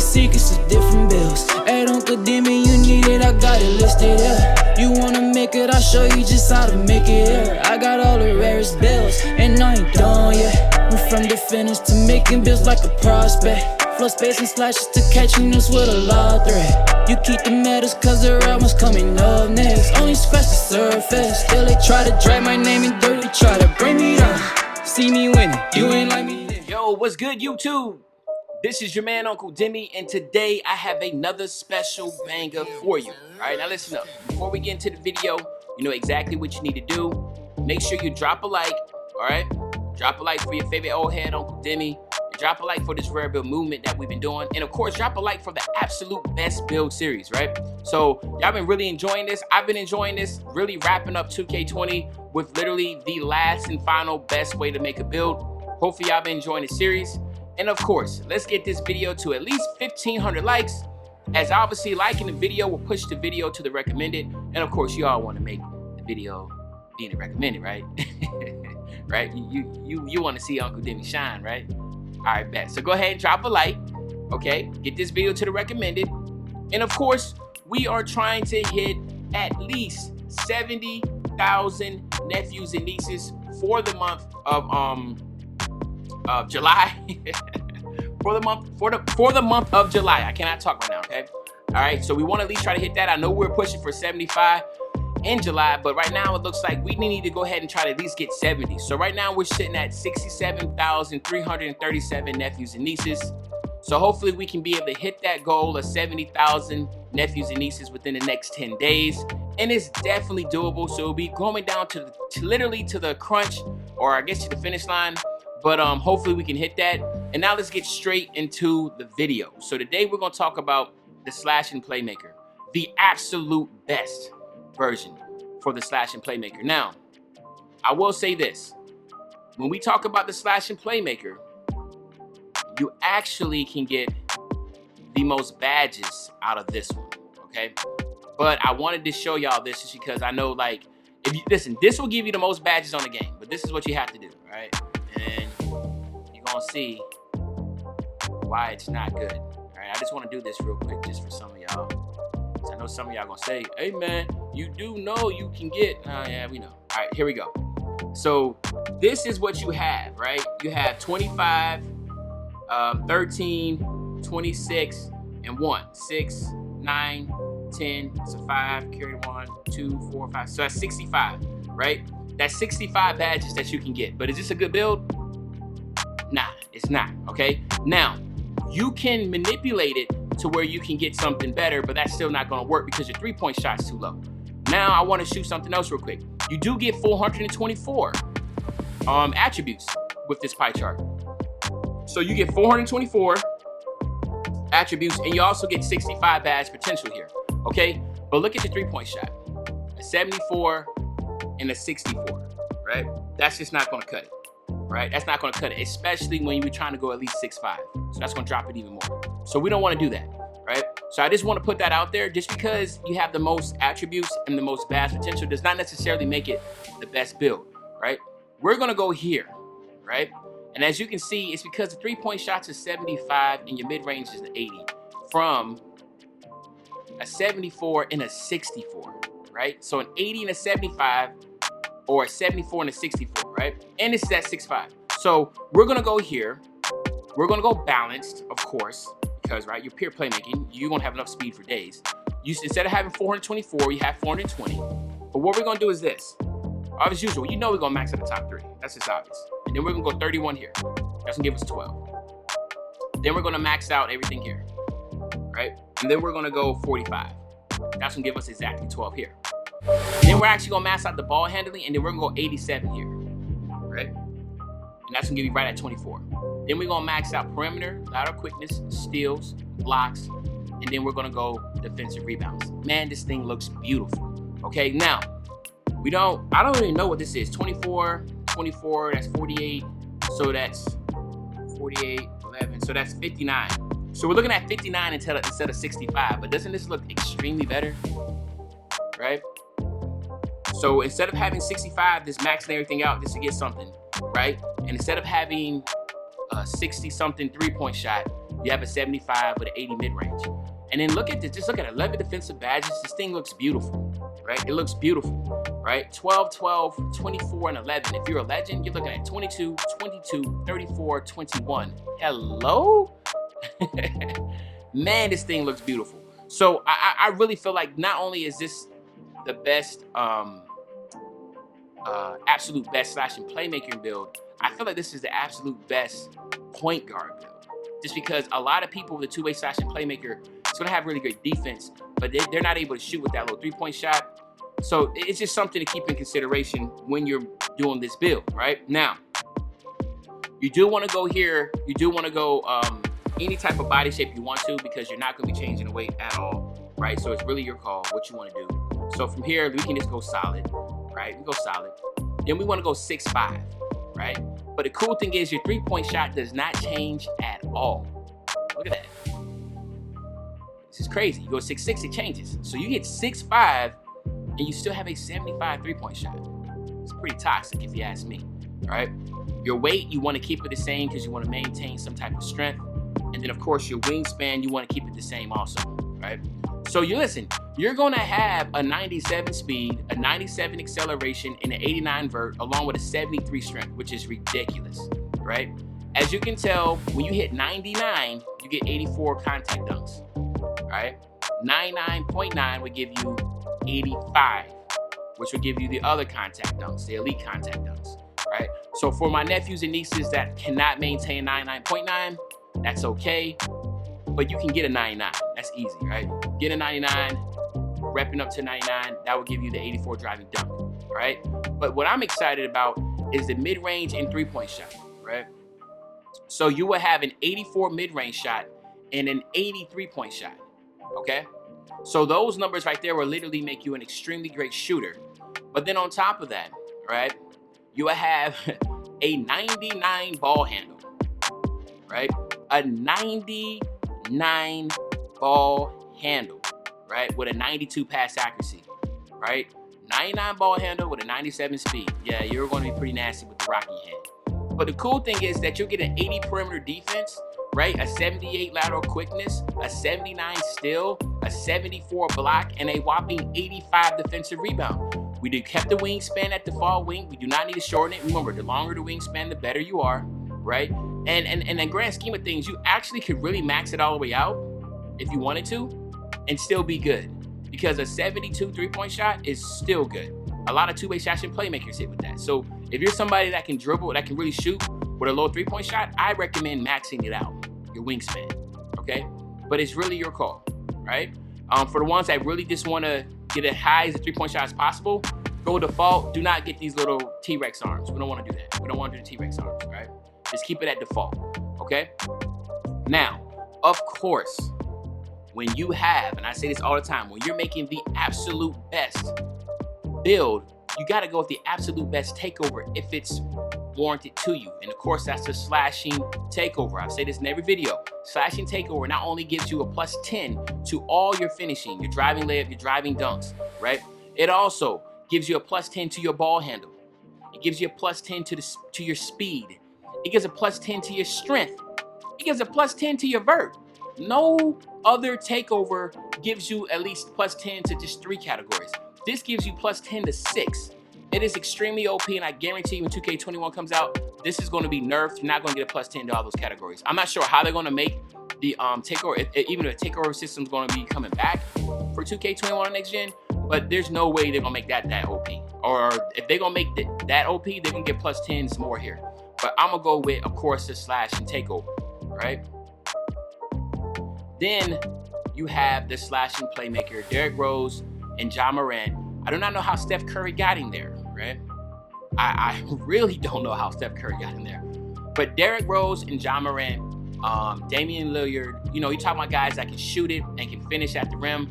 secrets of different bills. At Uncle Demi, you need it, I got it listed here. You wanna make it, I'll show you just how to make it here. I got all the rarest bills, and I ain't done yet. Went from the finish to making bills like a prospect. Flow space and slashes to catching us with a law threat. You keep the medals cause the right one's coming up next. Only scratch the surface. Still they try to drag my name in dirt, they try to bring me down. See me winning, you ain't like me then. Yo, what's good, YouTube? This is your man, Uncle Demi, and today I have another special banger for you. Alright, now listen up. Before we get into the video, you know exactly what you need to do. Make sure you drop a like, alright? Drop a like for your favorite old head, Uncle Demi. Drop a like for this rare build movement that we've been doing. And of course, drop a like for the absolute best build series, right? So y'all been really enjoying this. I've been enjoying this, really wrapping up 2K20 with literally the last and final best way to make a build. Hopefully y'all been enjoying the series. And of course, let's get this video to at least 1,500 likes, as obviously liking the video will push the video to the recommended. And of course, you all want to make the video being the recommended, right? Right? You want to see Uncle Demi shine, right? All right, bet. So go ahead and drop a like, okay? Get this video to the recommended. And of course, we are trying to hit at least 70,000 nephews and nieces for the month of July. for the month of July. I cannot talk right now, okay? All right, so we want to at least try to hit that. I know we're pushing for 75 in July, but right now it looks like we need to go ahead and try to at least get 70. So right now we're sitting at 67,337 nephews and nieces. So hopefully we can be able to hit that goal of 70,000 nephews and nieces within the next 10 days. And it's definitely doable. So it'll be going down to literally to the crunch, or I guess to the finish line. But hopefully we can hit that. And now let's get straight into the video. So today we're gonna talk about the Slash and Playmaker, the absolute best version for the Slash and Playmaker. Now, I will say this. When we talk about the Slash and Playmaker, you actually can get the most badges out of this one, okay? But I wanted to show y'all this just because I know, like, if you listen, this will give you the most badges on the game, but this is what you have to do, right? And you're gonna see why it's not good. All right, I just want to do this real quick just for some of y'all. I know some of y'all gonna say, hey man, you do know you can get, yeah, we know. All right, here we go. So this is what you have, right? You have 25, 13, 26, and 1. 6, 9, 10, so 5, carry 1, 2, 4, 5. So that's 65, right? That's 65 badges that you can get. But is this a good build? Nah, it's not, okay? Now, you can manipulate it to where you can get something better, but that's still not gonna work because your three-point shot's too low. Now I wanna shoot something else real quick. You do get 424 attributes with this pie chart. So you get 424 attributes, and you also get 65 badge potential here, okay? But look at the three-point shot. A 74 and a 64, right? That's just not gonna cut it, right? That's not gonna cut it, especially when you're trying to go at least 6'5". So that's gonna drop it even more. So we don't wanna do that, right? So I just wanna put that out there. Just because you have the most attributes and the most badge potential does not necessarily make it the best build, right? We're gonna go here, right? And as you can see, it's because the three-point shots is 75 and your mid-range is 80 from a 74 and a 64, right? So an 80 and a 75 or a 74 and a 64, right? And it's that 6'5". So we're gonna go here. We're gonna go balanced, of course, because, right, you're pure playmaking. You're gonna have enough speed for days. Instead of having 424, you have 420. But what we're gonna do is this. As usual, you know we're gonna max out the top 3. That's just obvious. And then we're gonna go 31 here. That's gonna give us 12. Then we're gonna max out everything here, right? And then we're gonna go 45. That's gonna give us exactly 12 here. Then we're actually gonna max out the ball handling, and then we're gonna go 87 here, right? And that's gonna give you right at 24. Then we're gonna max out perimeter, lateral quickness, steals, blocks, and then we're gonna go defensive rebounds. Man, this thing looks beautiful. Okay, now, I don't really know what this is. 24, 24, that's 48. So that's 48, 11, so that's 59. So we're looking at 59 instead of 65, but doesn't this look extremely better, right? So instead of having 65, just maxing everything out just to get something, right? And instead of having a 60-something three-point shot, You have a 75 with an 80 mid-range. And then look at this, just look at 11 defensive badges. This thing looks beautiful, right? It looks beautiful, right? 12, 12, 24, and 11. If you're a legend, you're looking at 22, 22, 34, 21. Hello? Man, this thing looks beautiful. So I really feel like not only is this the best, absolute best slashing playmaking build, I feel like this is the absolute best point guard build. Just because a lot of people with a two-way slashing playmaker, it's going to have really great defense, but they're not able to shoot with that little three-point shot. So it's just something to keep in consideration when you're doing this build, right? Now, you do want to go here. You do want to go any type of body shape you want to, because you're not going to be changing the weight at all, right? So it's really your call what you want to do. So from here, we can just go solid, right? We go solid. Then we want to go 6'5", right? But the cool thing is your three-point shot does not change at all. Look at that. This is crazy. You go 6'6", it changes. So you get 6'5", and you still have a 75 three-point shot. It's pretty toxic if you ask me, all right? Your weight, you want to keep it the same because you want to maintain some type of strength. And then, of course, your wingspan, you want to keep it the same also, right? So you're going to have a 97 speed, a 97 acceleration, and an 89 vert, along with a 73 strength, which is ridiculous, right? As you can tell, when you hit 99, you get 84 contact dunks, right? 99.9 would give you 85, which will give you the other contact dunks, the elite contact dunks, right? So for my nephews and nieces that cannot maintain 99.9, that's okay, but you can get a 99. That's easy, right? Get a 99, repping up to 99, that will give you the 84 driving dunk, right? But what I'm excited about is the mid-range and three-point shot, right? So you will have an 84 mid-range shot and an 80 three-point shot, okay? So those numbers right there will literally make you an extremely great shooter. But then on top of that, right, you will have a 99 ball handle, right? A 99 ball handle, right? With a 92 pass accuracy, right? 99 ball handle with a 97 speed. Yeah, you're going to be pretty nasty with the rocky hand. But the cool thing is that you'll get an 80 perimeter defense, right? A 78 lateral quickness, a 79 steal, a 74 block, and a whopping 85 defensive rebound. We kept the wingspan at the default wing. We do not need to shorten it. Remember, the longer the wingspan, the better you are, right? And in the grand scheme of things, you actually could really max it all the way out if you wanted to and still be good, because a 72 three-point shot is still good. A lot of two-way slashing playmakers hit with that. So if you're somebody that can dribble, that can really shoot with a low three-point shot, I recommend maxing it out, your wingspan, okay? But it's really your call, right? For the ones that really just want to get as high as a three-point shot as possible, go default. Do not get these little T-Rex arms. We don't want to do that. We don't want to do the T-Rex arms, right? Just keep it at default, okay? Now, of course, when you have, and I say this all the time, when you're making the absolute best build, you got to go with the absolute best takeover if it's warranted to you. And of course, that's the slashing takeover. I say this in every video. Slashing takeover not only gives you a plus 10 to all your finishing, your driving layup, your driving dunks, right? It also gives you a plus 10 to your ball handle. It gives you a plus 10 to your speed. It gives a plus 10 to your strength. It gives a plus 10 to your vert. No other takeover gives you at least plus 10 to just 3 categories. This gives you plus 10 to 6. It is extremely OP, and I guarantee when 2K21 comes out, this is going to be nerfed. You're not going to get a plus 10 to all those categories. I'm not sure how they're going to make the takeover, even if the takeover system is going to be coming back for 2K21 on next gen, but there's no way they're going to make that OP. Or if they're going to make that OP, they're going to get plus 10s more here. But I'm going to go with, of course, the slash and takeover, right? Then you have the slashing playmaker, Derrick Rose and Ja Morant. I do not know how Steph Curry got in there, right? I really don't know how Steph Curry got in there. But Derrick Rose and Ja Morant, Damian Lillard, you know, you're talking about guys that can shoot it and can finish at the rim.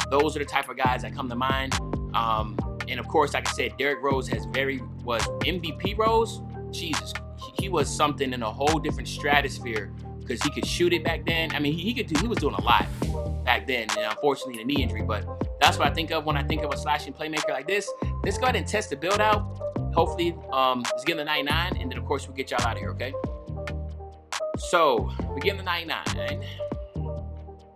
Those are the type of guys that come to mind. And of course, like I said, Derrick Rose was MVP Rose. Jesus, he was something in a whole different stratosphere because he could shoot it back then. I mean, he was doing a lot back then, and unfortunately the knee injury, but that's what I think of when I think of a slashing playmaker like this. Let's go ahead and test the build out. Hopefully, let's get the 99, and then of course we'll get y'all out of here, okay? So we get the 99.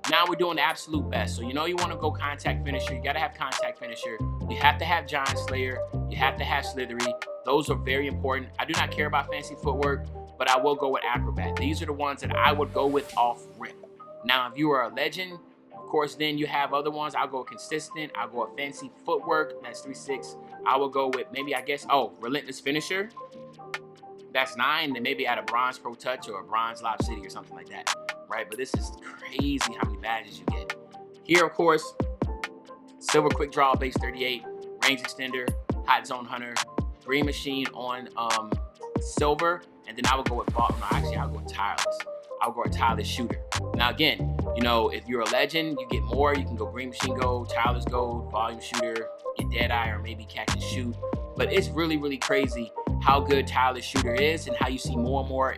Now we're doing the absolute best. So you know you want to go contact finisher. You got to have contact finisher. You have to have Giant Slayer. You have to have Slithery. Those are very important. I do not care about fancy footwork, but I will go with Acrobat. These are the ones that I would go with off rip. Now, if you are a legend, of course, then you have other ones. I'll go consistent. I'll go with fancy footwork. That's 3-6. I will go with maybe, I guess, relentless finisher. That's 9. Then maybe add a bronze pro touch or a bronze lob city or something like that. Right, but this is crazy how many badges you get. Here, of course, silver quick draw base 38, range extender, hot zone hunter, green machine on silver, and then I would go with I'll go with tireless. I'll go with tireless shooter. Now again, you know, if you're a legend, you get more. You can go green machine gold, tireless gold, volume shooter, get dead eye, or maybe catch and shoot. But it's really, really crazy how good tireless shooter is, and how you see more and more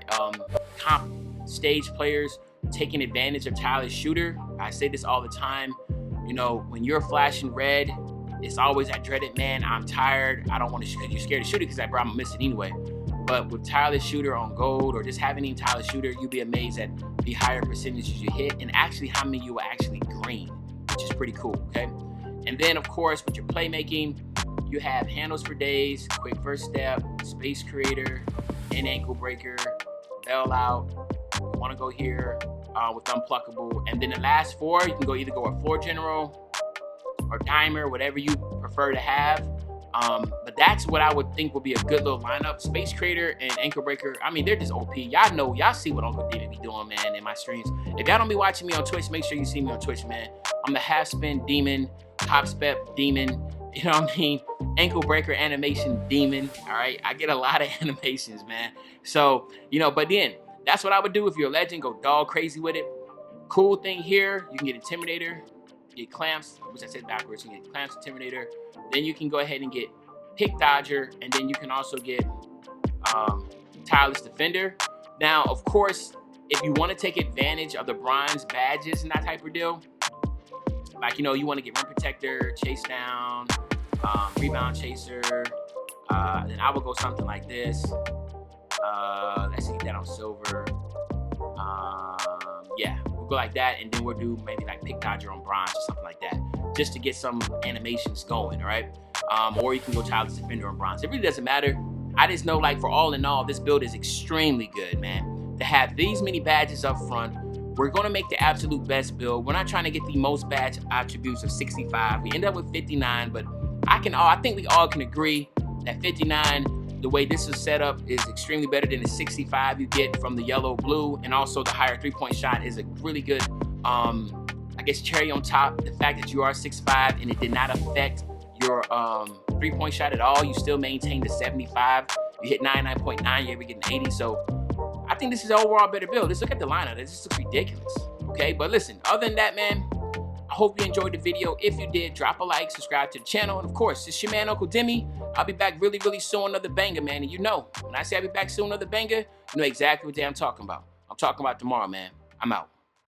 comp stage players taking advantage of tireless shooter. I say this all the time. You know, when you're flashing red, it's always that dreaded, man, I'm tired, I don't want to shoot, because you're scared to shoot it because I'm gonna miss it anyway. But with tireless shooter on gold, or just having any tireless shooter, you'll be amazed at the higher percentages you hit, and actually how many you will actually green, which is pretty cool, okay? And then of course, with your playmaking, you have handles for days, quick first step, space creator, and ankle breaker, bail out. You want to go here with unpluckable, and then the last 4 you can go either go with floor general or dimer, whatever you prefer to have. But that's what I would think would be a good little lineup. Space creator and ankle breaker, I mean, they're just OP. Y'all see what Uncle Demi be doing, man, in my streams. If y'all don't be watching me on Twitch, make sure you see me on Twitch, man. I'm the half spin demon, top step demon, you know what I mean? Ankle breaker animation demon. All right, I get a lot of animations, man. So, you know, but then that's what I would do if you're a legend. Go dog crazy with it. Cool thing here, you can get Intimidator, get Clamps, which I said backwards. You can get Clamps, Intimidator. Then you can go ahead and get Pick Dodger, and then you can also get Tireless Defender. Now, of course, if you want to take advantage of the bronze badges and that type of deal, like, you know, you want to get Rim Protector, Chase Down, Rebound Chaser, then I would go something like this. Let's see, get that on silver. Yeah, we'll go like that, and then we'll do maybe like Pick Dodger on bronze or something like that, just to get some animations going, all right? Or you can go Tireless Defender on bronze. It really doesn't matter. I just know, like, for all in all, this build is extremely good, man. To have these many badges up front, we're gonna make the absolute best build. We're not trying to get the most badge attributes of 65. We end up with 59, but I think we all can agree that 59, the way this is set up, is extremely better than the 65 you get from the yellow blue, and also the higher 3-point shot is a really good, I guess, cherry on top. The fact that you are 6'5" and it did not affect your 3-point shot at all. You still maintain the 75. You hit 99.9, you're able to get an 80. So I think this is an overall better build. Let's look at the lineup. This just looks ridiculous. Okay, but listen, other than that, man, I hope you enjoyed the video. If you did, drop a like, subscribe to the channel, and of course, it's your man, Uncle Demi. I'll be back really, really soon, another banger, man. And you know, when I say I'll be back soon, another banger, you know exactly what day I'm talking about. I'm talking about tomorrow, man. I'm out.